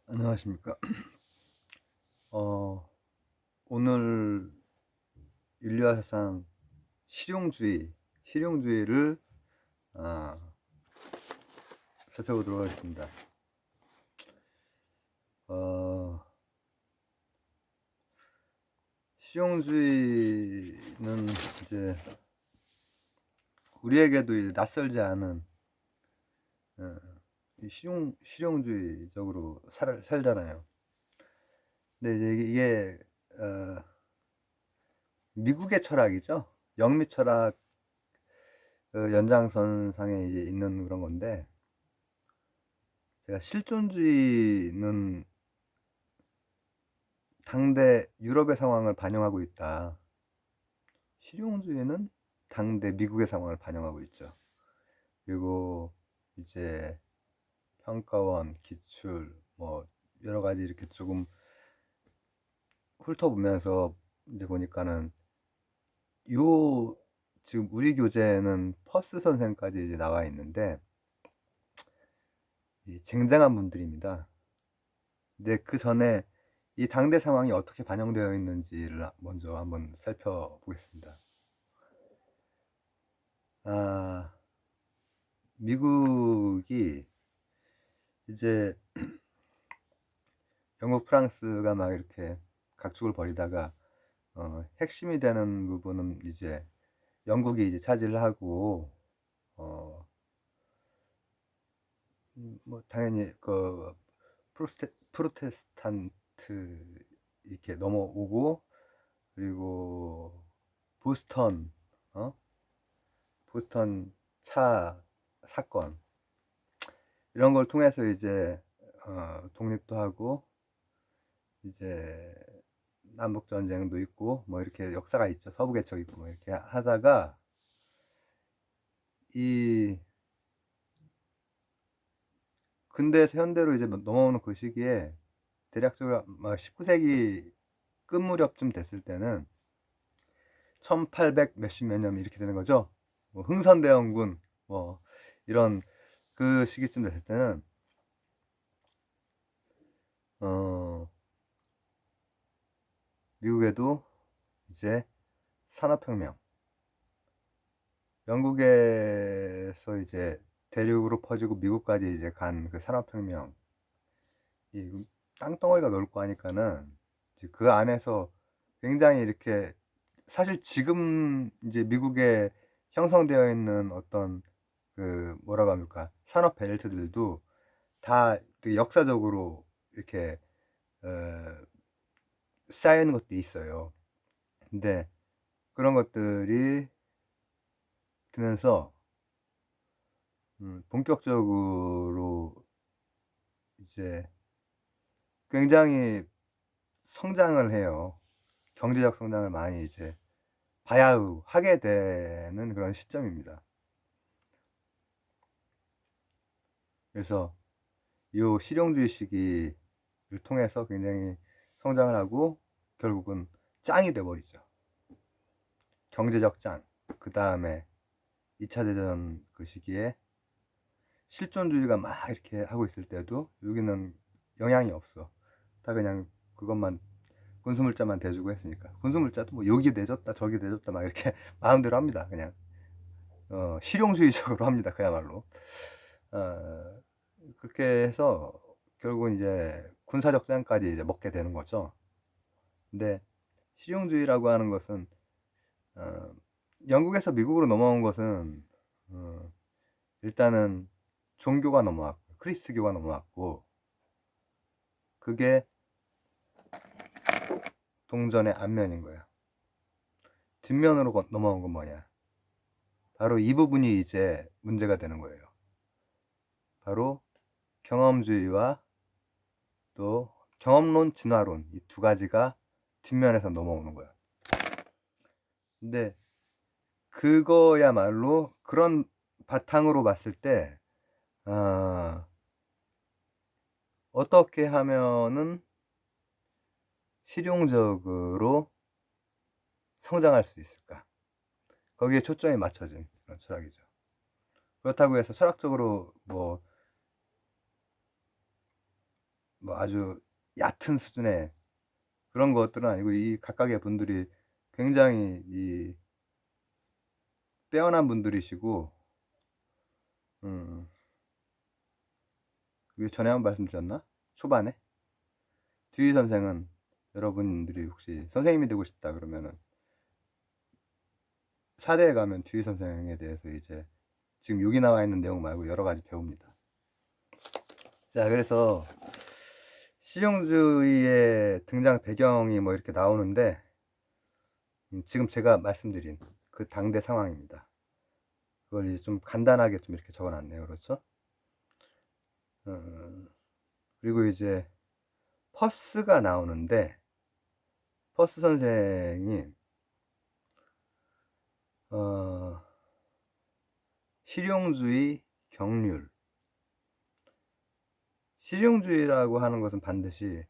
안녕하십니까. 오늘 인류와 사상 실용주의를 아, 살펴보도록 하겠습니다. 실용주의는 이제 우리에게도 이제 낯설지 않은 실용주의적으로 살잖아요. 근데 이제 이게 미국의 철학이죠. 영미 철학 연장선상에 이제 있는 그런 건데, 제가 실존주의는 당대 유럽의 상황을 반영하고 있다. 실용주의는 당대 미국의 상황을 반영하고 있죠. 그리고 이제 평가원, 기출, 뭐 여러 가지 이렇게 조금 훑어보면서 이제 보니까는 지금 우리 교재는 퍼스 선생까지 이제 나와 있는데 쟁쟁한 분들입니다. 근데 그 전에 이 당대 상황이 어떻게 반영되어 있는지를 먼저 한번 살펴보겠습니다. 미국이 이제 영국, 프랑스가 막 이렇게 각축을 벌이다가 핵심이 되는 부분은 이제 영국이 이제 차지를 하고 뭐 당연히 그 프로테스탄트 이렇게 넘어오고, 그리고 보스턴 보스턴 차 사건 이런 걸 통해서 이제 독립도 하고 이제 남북 전쟁도 있고 뭐 이렇게 역사가 있죠. 서부 개척 있고 뭐 이렇게 하다가 이 근대에서 현대로 이제 넘어오는 그 시기에 대략적으로 19세기 끝 무렵쯤 됐을 때는 1800 몇십 몇 년 이렇게 되는 거죠. 뭐 흥선대원군 뭐 이런 그 시기쯤 됐을 때는 미국에도 이제 산업혁명, 영국에서 이제 대륙으로 퍼지고 미국까지 이제 간 그 산업혁명, 이 땅덩어리가 넓고 하니까는 그 안에서 굉장히 이렇게, 사실 지금 이제 미국에 형성되어 있는 어떤 그 뭐라고 합니까, 산업 벨트들도 다 역사적으로 이렇게 쌓여 있는 것도 있어요. 근데 그런 것들이 들면서 본격적으로 이제 굉장히 성장을 해요. 경제적 성장을 많이 이제 하게 되는 그런 시점입니다. 그래서 이 실용주의 시기를 통해서 굉장히 성장을 하고 결국은 짱이 돼버리죠. 경제적 짱. 그 다음에 2차 대전 그 시기에 실존주의가 막 이렇게 하고 있을 때도 여기는 영향이 없어. 다 그냥 그것만, 군수물자만 대주고 했으니까. 군수물자도 뭐 여기 내줬다 저기 내줬다 막 이렇게 마음대로 합니다. 그냥 실용주의적으로 합니다. 그야말로. 그렇게 해서 결국은 이제 군사적 짱까지 이제 먹게 되는 거죠. 근데 실용주의라고 하는 것은 영국에서 미국으로 넘어온 것은 일단은 종교가 넘어왔고, 크리스교가 넘어왔고, 그게 동전의 앞면인 거야. 뒷면으로 넘어온 건 뭐냐? 바로 이 부분이 이제 문제가 되는 거예요. 바로 경험주의와 또 경험론, 진화론, 이 두 가지가 뒷면에서 넘어오는 거야. 근데 그거야말로 그런 바탕으로 봤을 때 어떻게 하면은 실용적으로 성장할 수 있을까? 거기에 초점이 맞춰진 그런 철학이죠. 그렇다고 해서 철학적으로 뭐 뭐 아주 얕은 수준의 그런 것들은 아니고, 이 각각의 분들이 굉장히 이 빼어난 분들이시고, 이게 전에 한번 말씀드렸나? 초반에 듀이 선생은, 여러분들이 혹시 선생님이 되고 싶다 그러면은 사대에 가면 듀이 선생에 대해서 이제 지금 여기 나와 있는 내용 말고 여러 가지 배웁니다. 자, 그래서 실용주의의 등장 배경이 뭐 이렇게 나오는데, 지금 제가 말씀드린 그 당대 상황입니다. 그걸 이제 좀 간단하게 좀 이렇게 적어놨네요. 그렇죠? 그리고 이제 퍼스가 나오는데, 퍼스 선생이 실용주의 경륜, 실용주의라고 하는 것은 반드시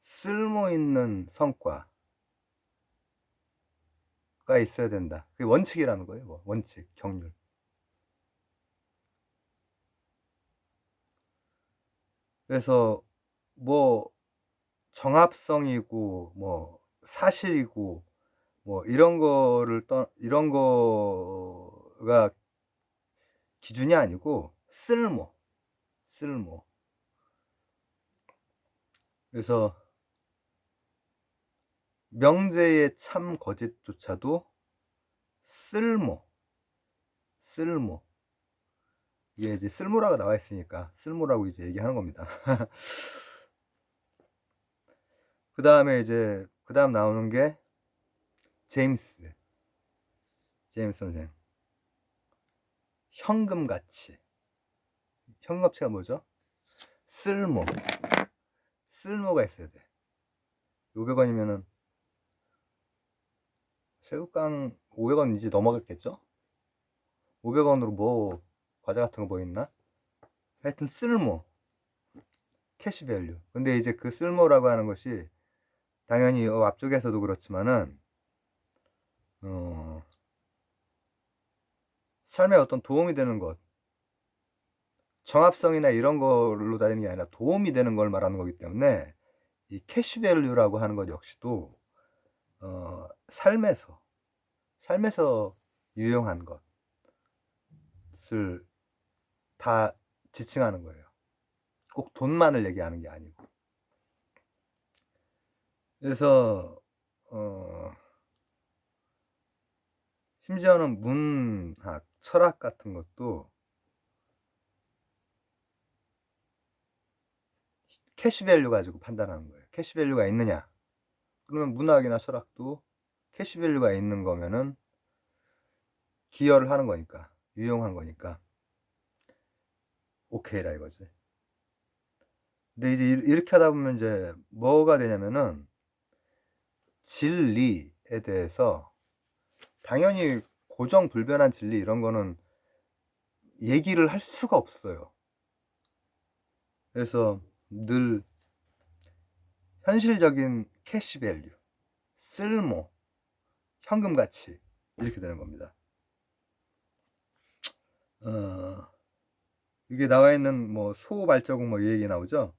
쓸모있는 성과가 있어야 된다. 그게 원칙이라는 거예요. 뭐 원칙, 경륜. 그래서 뭐 정합성이고 뭐 사실이고 뭐 이런 거가 기준이 아니고 쓸모. 그래서 명제의 참 거짓조차도 쓸모. 이게 이제 쓸모라고 나와 있으니까 쓸모라고 이제 얘기하는 겁니다. 그 다음 나오는 게 제임스 선생. 현금가치가 뭐죠? 쓸모가 있어야 돼. 500원이면은 새우깡 500원 이제 넘어갔겠죠? 500원으로 뭐 과자 같은 거 뭐 있나? 하여튼 쓸모, 캐시밸류. 근데 이제 그 쓸모라고 하는 것이 당연히 앞쪽에서도 그렇지만은 삶에 어떤 도움이 되는 것, 정합성이나 이런 걸로 다니는 게 아니라 도움이 되는 걸 말하는 거기 때문에, 이 캐시밸류라고 하는 것 역시도 삶에서 유용한 것을 다 지칭하는 거예요. 꼭 돈만을 얘기하는 게 아니고. 그래서 심지어는 문학, 철학 같은 것도 캐시밸류 가지고 판단하는 거예요. 캐시밸류가 있느냐? 그러면 문학이나 철학도 캐시밸류가 있는 거면은 기여를 하는 거니까, 유용한 거니까 오케이라 이거지. 근데 이제 이렇게 하다 보면 이제 뭐가 되냐면은, 진리에 대해서 당연히 고정불변한 진리 이런 거는 얘기를 할 수가 없어요. 그래서 늘 현실적인 캐시밸류, 쓸모, 현금가치 이렇게 되는 겁니다. 이게 나와 있는 뭐 소발자국 뭐 이 얘기 나오죠.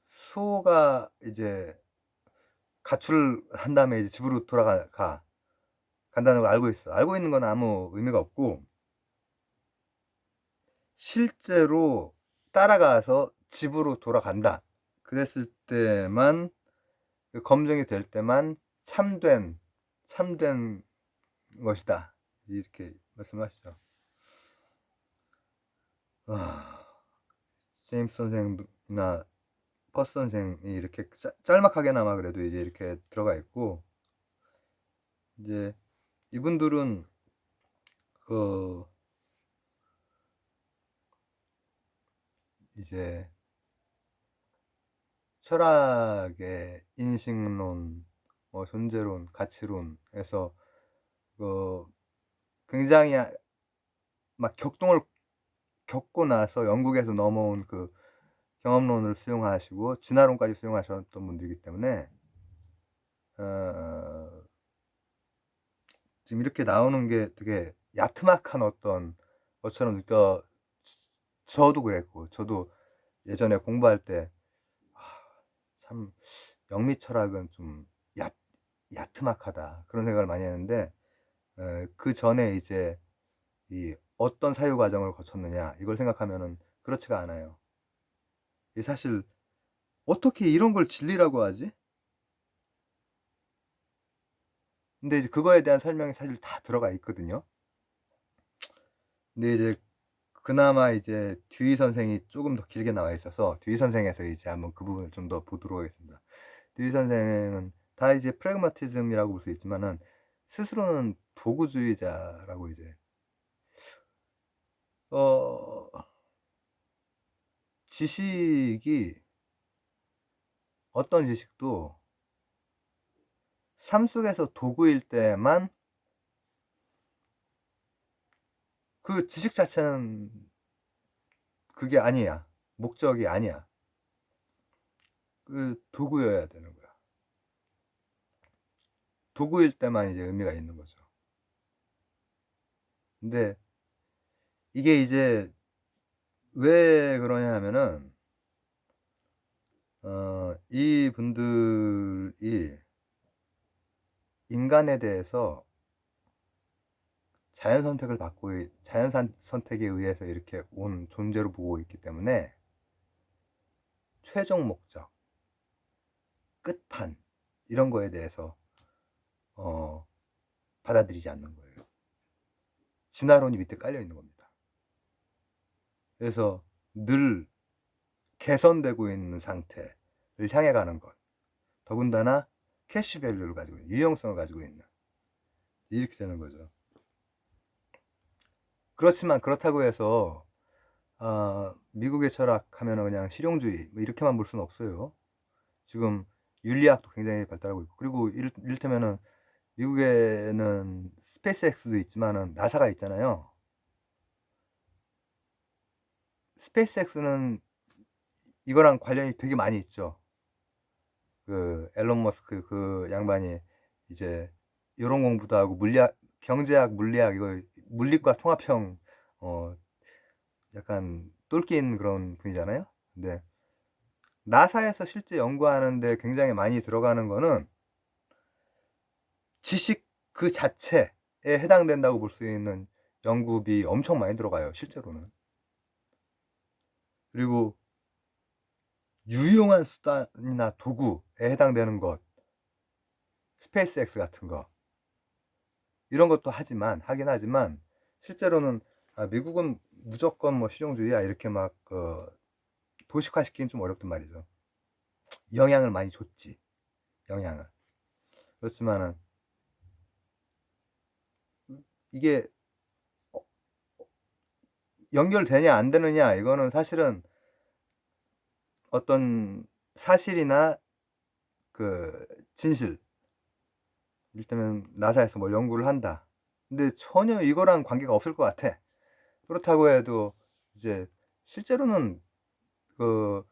소가 이제 가출을 한 다음에 이제 집으로 간다는 걸 알고 있는 건 아무 의미가 없고, 실제로 따라가서 집으로 돌아간다 그랬을 때만, 그 검증이 될 때만 참된 것이다 이렇게 말씀하시죠. 제임스 선생이나 퍼스 선생이 이렇게 짤막하게나마 그래도 이제 이렇게 들어가 있고, 이제 이분들은 이제 철학의 인식론, 뭐 존재론, 가치론에서 굉장히 막 격동을 겪고 나서 영국에서 넘어온 그 경험론을 수용하시고 진화론까지 수용하셨던 분들이기 때문에 지금 이렇게 나오는 게 되게 야트막한 어떤 것처럼 저도 그랬고, 저도 예전에 공부할 때 참 영미 철학은 좀 야트막하다 그런 생각을 많이 했는데, 그 전에 이제 이 어떤 사유 과정을 거쳤느냐 이걸 생각하면은 그렇지가 않아요. 이 사실 어떻게 이런 걸 진리라고 하지? 근데 이제 그거에 대한 설명이 사실 다 들어가 있거든요. 근데 이제 그나마 이제 듀이 선생이 조금 더 길게 나와 있어서 듀이 선생에서 이제 한번 그 부분을 좀 더 보도록 하겠습니다. 듀이 선생은 다 이제 프래그마티즘이라고 볼 수 있지만은 스스로는 도구주의자라고 이제 어 지식이 어떤 지식도 삶 속에서 도구일 때만 그 지식 자체는 그게 아니야. 목적이 아니야. 그 도구여야 되는 거야. 도구일 때만 이제 의미가 있는 거죠. 근데 이게 이제 왜 그러냐 하면은 이 분들이 인간에 대해서 자연 선택에 의해서 이렇게 온 존재로 보고 있기 때문에 최종 목적, 끝판 이런 거에 대해서 받아들이지 않는 거예요. 진화론이 밑에 깔려 있는 겁니다. 그래서 늘 개선되고 있는 상태를 향해 가는 것, 더군다나 캐시 밸류를 가지고 있는, 유용성을 가지고 있는, 이렇게 되는 거죠. 그렇지만 그렇다고 해서 미국의 철학하면 그냥 실용주의 뭐 이렇게만 볼 수는 없어요. 지금 윤리학도 굉장히 발달하고 있고, 그리고 이를테면은 미국에는 스페이스X도 있지만은 나사가 있잖아요. 스페이스X는 이거랑 관련이 되게 많이 있죠. 그 앨런 머스크 그 양반이 이제 이런 공부도 하고 경제학, 물리학 이거 물리과 통합형 약간 똘끼인 그런 분이잖아요. 근데 나사에서 실제 연구하는데 굉장히 많이 들어가는 거는 지식 그 자체에 해당된다고 볼 수 있는 연구비 엄청 많이 들어가요, 실제로는. 그리고 유용한 수단이나 도구에 해당되는 것, 스페이스X 같은 거 이런 것도 하긴 하지만 실제로는 미국은 무조건 뭐 실용주의야 이렇게 막 도식화시키긴 좀 어렵단 말이죠. 영향을 많이 줬지, 영향을. 그렇지만은 이게 연결되냐 안 되느냐 이거는 사실은 어떤 사실이나 그 진실, 일테면 나사에서 뭘 연구를 한다. 근데 전혀 이거랑 관계가 없을 것 같아. 그렇다고 해도 이제 실제로는 그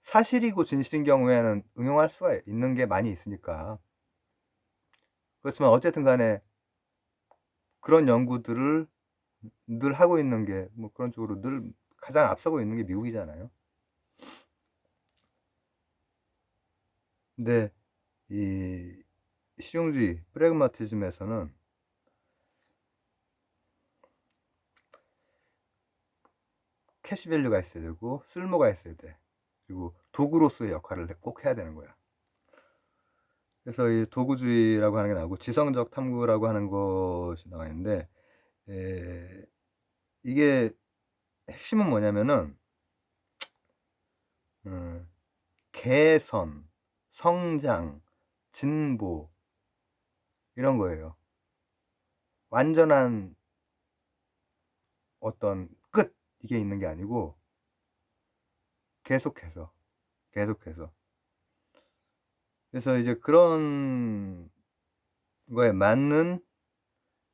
사실이고 진실인 경우에는 응용할 수가 있는 게 많이 있으니까. 그렇지만 어쨌든 간에 그런 연구들을 늘 하고 있는 게 뭐 그런 쪽으로 늘 가장 앞서고 있는 게 미국이잖아요. 근데 이 실용주의 프래그마티즘에서는 캐시 밸류가 있어야 되고 쓸모가 있어야 돼. 그리고 도구로서의 역할을 꼭 해야 되는 거야. 그래서 이 도구주의라고 하는 게 나오고 지성적 탐구라고 하는 것이 나와 있는데, 이게 핵심은 뭐냐면은 개선, 성장, 진보 이런 거예요. 완전한 어떤 끝 이게 있는 게 아니고 계속해서. 그래서 이제 그런 거에 맞는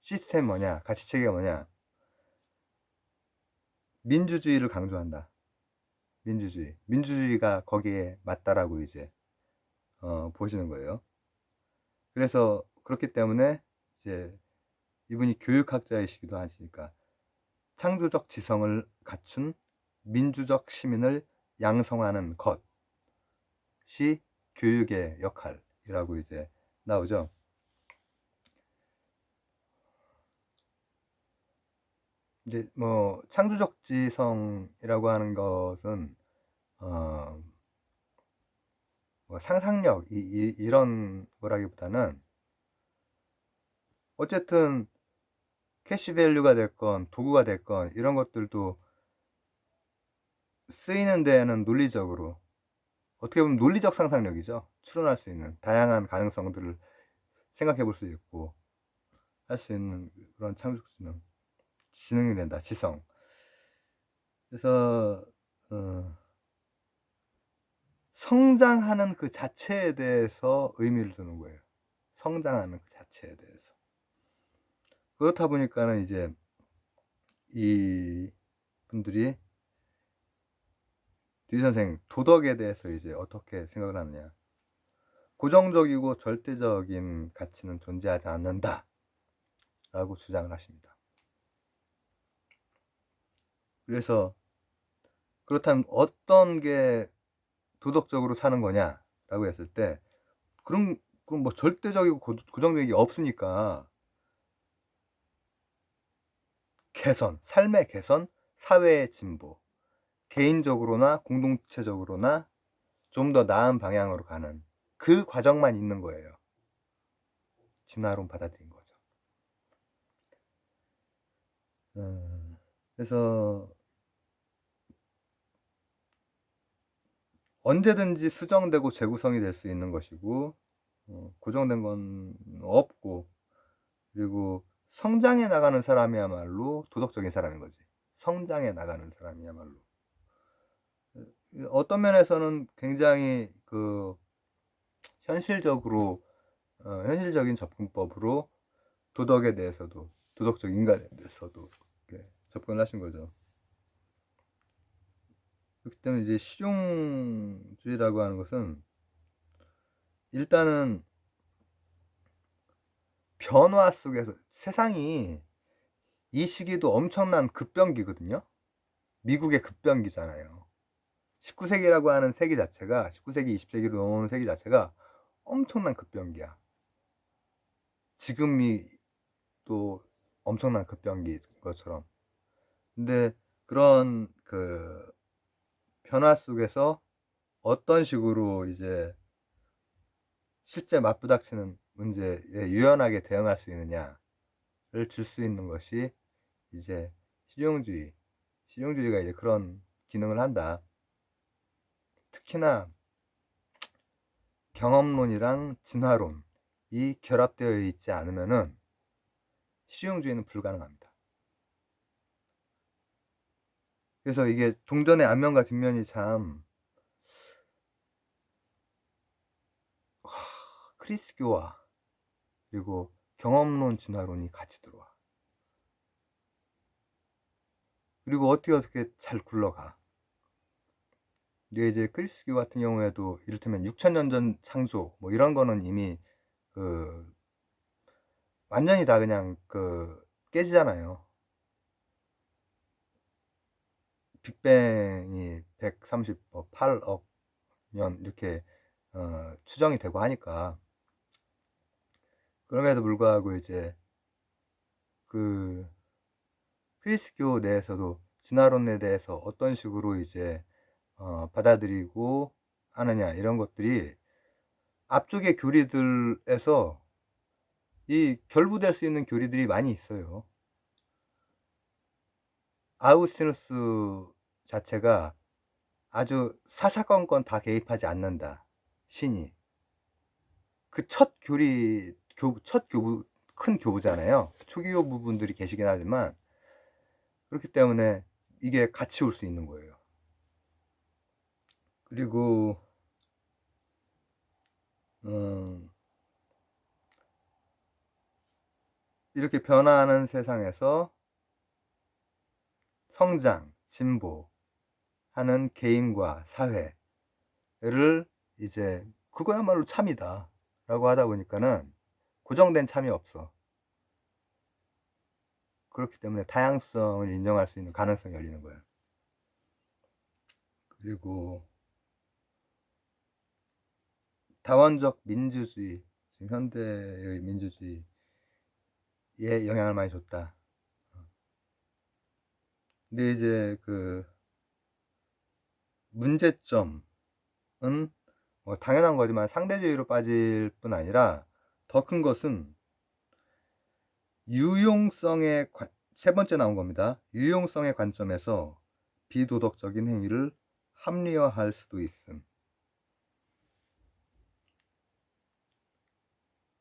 시스템 뭐냐, 가치체계가 뭐냐, 민주주의를 강조한다. 민주주의가 거기에 맞다라고 이제 보시는 거예요. 그래서 그렇기 때문에 이제 이분이 교육학자이시기도 하시니까 창조적 지성을 갖춘 민주적 시민을 양성하는 것이 교육의 역할이라고 이제 나오죠. 이제 뭐 창조적 지성이라고 하는 것은 뭐 상상력 이런 거라기보다는 어쨌든 캐시 밸류가 됐건 도구가 됐건 이런 것들도 쓰이는 데에는 논리적으로 어떻게 보면 논리적 상상력이죠. 추론할 수 있는 다양한 가능성들을 생각해 볼 수 있고 할 수 있는 그런 창조적 지능이 된다. 지성. 그래서 성장하는 그 자체에 대해서 의미를 두는 거예요. 성장하는 그 자체에 대해서. 그렇다 보니까는 이제 이 분들이 류지 선생 도덕에 대해서 이제 어떻게 생각을 하느냐. 고정적이고 절대적인 가치는 존재하지 않는다 라고 주장을 하십니다. 그래서 그렇다면 어떤 게 도덕적으로 사는 거냐 라고 했을 때 그럼 뭐 절대적이고 고정적인 게 없으니까 개선, 삶의 개선, 사회의 진보, 개인적으로나 공동체적으로나 좀 더 나은 방향으로 가는 그 과정만 있는 거예요. 진화론 받아들인 거죠. 그래서 언제든지 수정되고 재구성이 될 수 있는 것이고 고정된 건 없고 그리고 성장해 나가는 사람이야말로 도덕적인 사람인 거지. 성장해 나가는 사람이야말로. 어떤 면에서는 굉장히 그 현실적인 접근법으로 도덕에 대해서도 도덕적 인간에 대해서도 접근을 하신 거죠. 그렇기 때문에 이제 실용주의라고 하는 것은 일단은 변화 속에서 세상이 이 시기도 엄청난 급변기거든요. 미국의 급변기잖아요. 19세기라고 하는 세기 자체가 19세기, 20세기로 넘어오는 세기 자체가 엄청난 급변기야. 지금이 또 엄청난 급변기인 것처럼. 근데 그런 그 변화 속에서 어떤 식으로 이제 실제 맞부닥치는 문제에 유연하게 대응할 수 있느냐를 줄 수 있는 것이 이제 실용주의가 이제 그런 기능을 한다. 특히나 경험론이랑 진화론이 결합되어 있지 않으면은 실용주의는 불가능합니다. 그래서 이게 동전의 앞면과 뒷면이 참 크리스교와 그리고 경험론 진화론이 같이 들어와. 그리고 어떻게 잘 굴러가. 근데 이제 크리스교 같은 경우에도 이를테면 6,000년 전 창조 뭐 이런 거는 이미 그 완전히 다 그냥 그 깨지잖아요. 빅뱅이 138억 년 이렇게 추정이 되고 하니까 그럼에도 불구하고 이제 그 크리스교 내에서도 진화론에 대해서 어떤 식으로 이제 받아들이고 하느냐 이런 것들이 앞쪽의 교리들에서 이 결부될 수 있는 교리들이 많이 있어요. 아우구스티누스 자체가 아주 사사건건 다 개입하지 않는다. 신이. 그 첫 교부, 큰 교부잖아요. 초기 교부분들이 계시긴 하지만 그렇기 때문에 이게 같이 올 수 있는 거예요. 그리고 이렇게 변화하는 세상에서 성장, 진보하는 개인과 사회를 이제 그거야말로 참이다 라고 하다 보니까는 고정된 참이 없어. 그렇기 때문에 다양성을 인정할 수 있는 가능성이 열리는 거예요. 그리고 다원적 민주주의, 지금 현대의 민주주의에 영향을 많이 줬다. 근데 이제 그 문제점은 뭐 당연한 거지만 상대주의로 빠질 뿐 아니라 더 큰 것은 유용성의 세 번째 나온 겁니다. 유용성의 관점에서 비도덕적인 행위를 합리화할 수도 있음.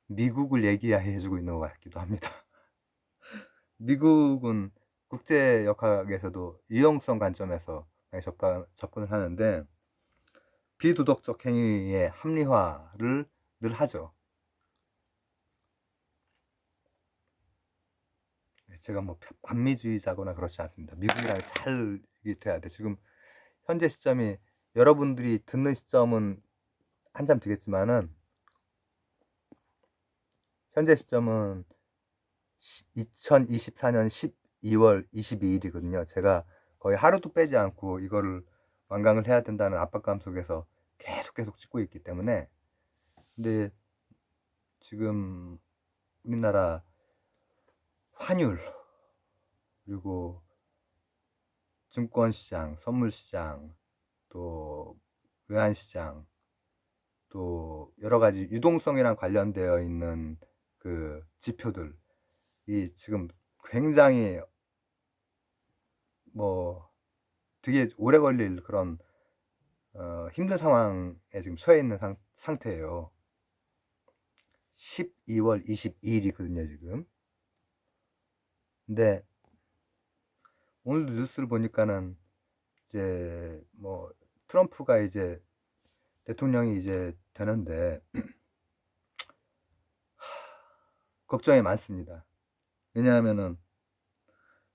미국을 얘기해주고 있는 것 같기도 합니다. 미국은 국제역학에서도 유용성 관점에서 많이 접근을 하는데 비도덕적 행위의 합리화를 늘 하죠. 제가 뭐 반미주의자거나 그렇지 않습니다. 미국이랑 잘 돼야 돼. 지금 현재 시점이 여러분들이 듣는 시점은 한참 되겠지만은 현재 시점은 2024년 12월 22일이거든요. 제가 거의 하루도 빼지 않고 이거를 완강을 해야 된다는 압박감 속에서 계속 찍고 있기 때문에 근데 지금 우리나라 환율 그리고 증권시장, 선물시장, 또 외환시장, 또 여러 가지 유동성이랑 관련되어 있는 그 지표들이 지금 굉장히 뭐 되게 오래 걸릴 그런 힘든 상황에 지금 처해 있는 상태예요. 12월 22일이거든요, 지금. 근데 오늘도 뉴스를 보니까는 이제 뭐 트럼프가 이제 대통령이 이제 되는데 걱정이 많습니다. 왜냐하면은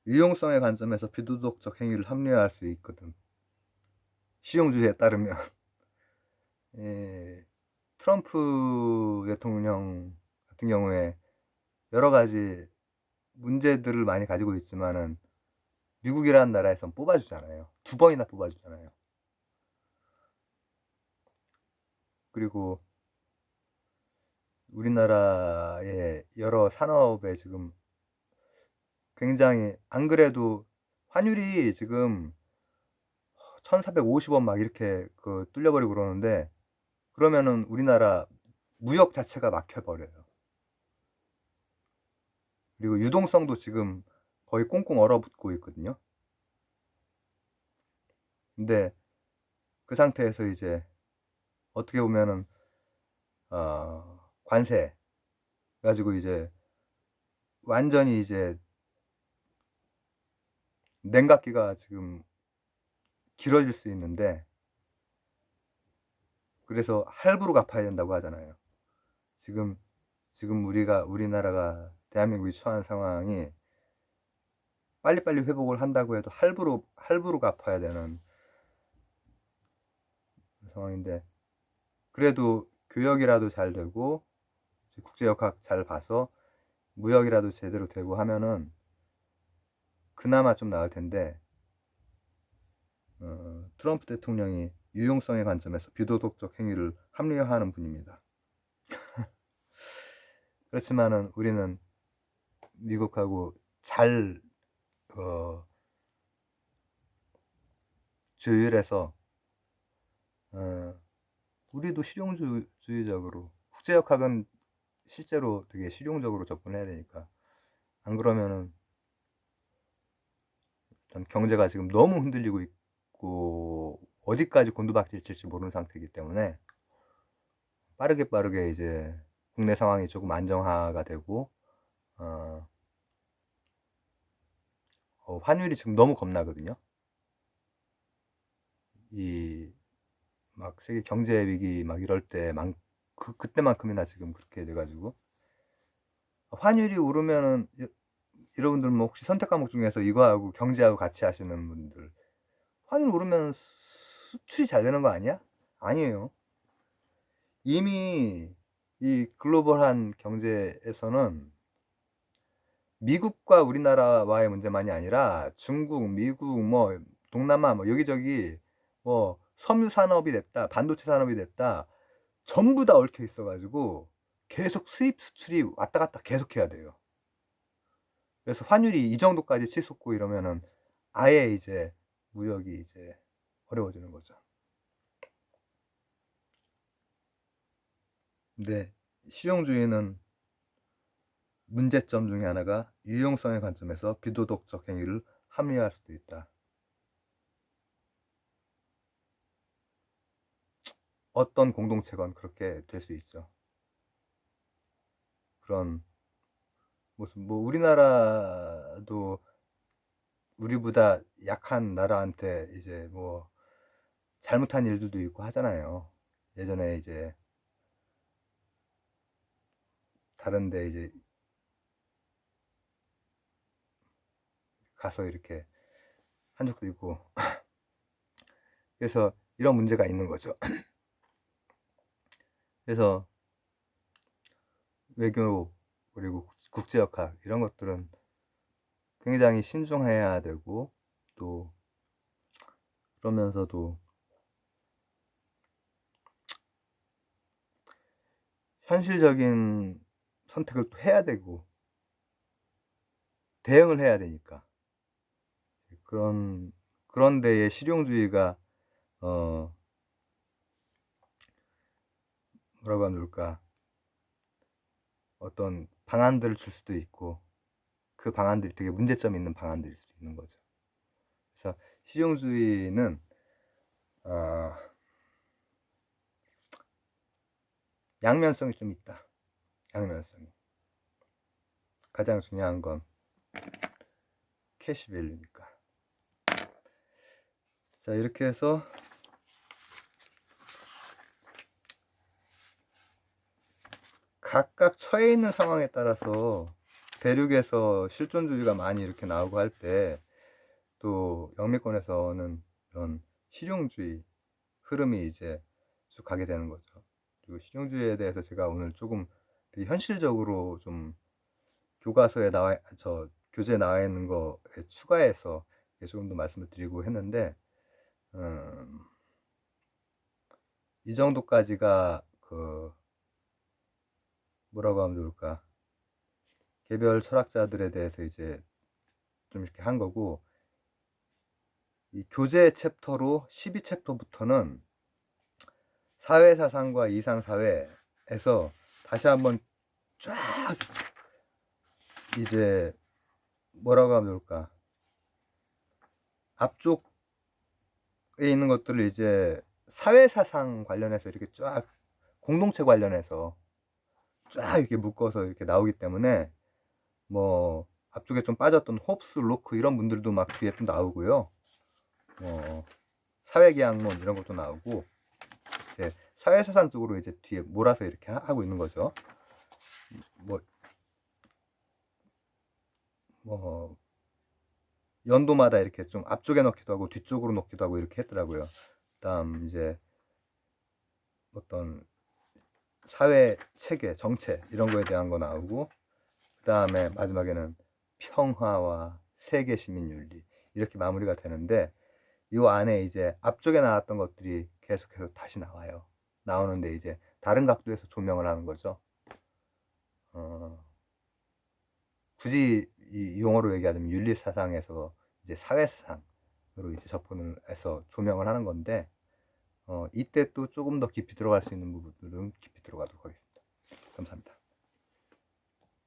유용성의 관점에서 비도덕적 행위를 합리화할 수 있거든. 실용주의에 따르면 트럼프 대통령 같은 경우에 여러 가지 문제들을 많이 가지고 있지만은 미국이라는 나라에선 뽑아주잖아요. 2번이나 뽑아주잖아요. 그리고 우리나라의 여러 산업에 지금 굉장히 안 그래도 환율이 지금 1450원 막 이렇게 그 뚫려버리고 그러는데 그러면은 우리나라 무역 자체가 막혀버려요. 그리고 유동성도 지금 거의 꽁꽁 얼어붙고 있거든요. 근데 그 상태에서 이제 어떻게 보면은 관세 가지고 이제 완전히 이제 냉각기가 지금 길어질 수 있는데 그래서 할부로 갚아야 된다고 하잖아요. 지금 우리나라가 대한민국이 처한 상황이 빨리빨리 회복을 한다고 해도 할부로 갚아야 되는 상황인데 그래도 교역이라도 잘 되고 국제역학 잘 봐서 무역이라도 제대로 되고 하면은 그나마 좀 나을 텐데 트럼프 대통령이 유용성의 관점에서 비도덕적 행위를 합리화하는 분입니다. 그렇지만은 우리는 미국하고 잘 조율해서 우리도 실용주의적으로 국제역학은 실제로 되게 실용적으로 접근해야 되니까 안 그러면은 일단 경제가 지금 너무 흔들리고 있고 어디까지 곤두박질칠지 모르는 상태이기 때문에 빠르게 이제 국내 상황이 조금 안정화가 되고 환율이 지금 너무 겁나거든요. 이 막 세계 경제 위기 막 이럴 때 그때만큼이나 지금 그렇게 돼가지고 환율이 오르면은 여러분들 뭐 혹시 선택 과목 중에서 이거하고 경제하고 같이 하시는 분들 환율 오르면 수출이 잘 되는 거 아니야? 아니에요. 이미 이 글로벌한 경제에서는 미국과 우리나라와의 문제만이 아니라 중국, 미국, 뭐 동남아 뭐 여기저기 뭐 섬유 산업이 됐다, 반도체 산업이 됐다, 전부 다 얽혀 있어가지고 계속 수입 수출이 왔다 갔다 계속 해야 돼요. 그래서 환율이 이 정도까지 치솟고 이러면은 아예 이제 무역이 이제 어려워지는 거죠. 근데 실용주의는 문제점 중에 하나가 유용성의 관점에서 비도덕적 행위를 합리화할 수도 있다. 어떤 공동체건 그렇게 될 수 있죠. 그런 무슨 뭐 우리나라도 우리보다 약한 나라한테 이제 뭐 잘못한 일들도 있고 하잖아요. 예전에 이제 다른데 이제 가서 이렇게 한 적도 있고 그래서 이런 문제가 있는 거죠. 그래서 외교 그리고 국제역학 이런 것들은 굉장히 신중해야 되고 또 그러면서도 현실적인 선택을 또 해야 되고 대응을 해야 되니까 그런 데에 실용주의가 뭐라고 하면 좋을까, 어떤 방안들을 줄 수도 있고 그 방안들이 되게 문제점 있는 방안들일 수도 있는 거죠. 그래서 실용주의는 양면성이 좀 있다. 양면성이 가장 중요한 건 캐시밸류니까. 자, 이렇게 해서 각각 처해 있는 상황에 따라서 대륙에서 실존주의가 많이 이렇게 나오고 할 때 또 영미권에서는 이런 실용주의 흐름이 이제 쭉 가게 되는 거죠. 그리고 실용주의에 대해서 제가 오늘 조금 되게 현실적으로 좀 교재에 나와 있는 거에 추가해서 조금 더 말씀을 드리고 했는데, 이 정도까지가 뭐라고 하면 좋을까, 개별 철학자들에 대해서 이제 좀 이렇게 한 거고, 이 교재 챕터로 12챕터부터는 사회사상과 이상사회에서 다시 한번 쫙 이제 뭐라고 하면 좋을까, 앞쪽에 있는 것들을 이제 사회사상 관련해서 이렇게 쫙 공동체 관련해서 쫙 이렇게 묶어서 이렇게 나오기 때문에 뭐 앞쪽에 좀 빠졌던 홉스, 로크 이런 분들도 막 뒤에 또 나오고요. 사회계약론 이런 것도 나오고 이제 사회사상 쪽으로 이제 뒤에 몰아서 이렇게 하고 있는 거죠. 뭐 연도마다 이렇게 좀 앞쪽에 넣기도 하고 뒤쪽으로 넣기도 하고 이렇게 했더라고요. 그다음 이제 어떤 사회 체계, 정체 이런 거에 대한 거 나오고, 그 다음에 마지막에는 평화와 세계 시민윤리 이렇게 마무리가 되는데, 이 안에 이제 앞쪽에 나왔던 것들이 계속해서 다시 나와요. 나오는데 이제 다른 각도에서 조명을 하는 거죠. 굳이 이 용어로 얘기하자면 윤리사상에서 이제 사회사상으로 이제 접근을 해서 조명을 하는 건데, 이때 또 조금 더 깊이 들어갈 수 있는 부분들은 깊이 들어가도록 하겠습니다.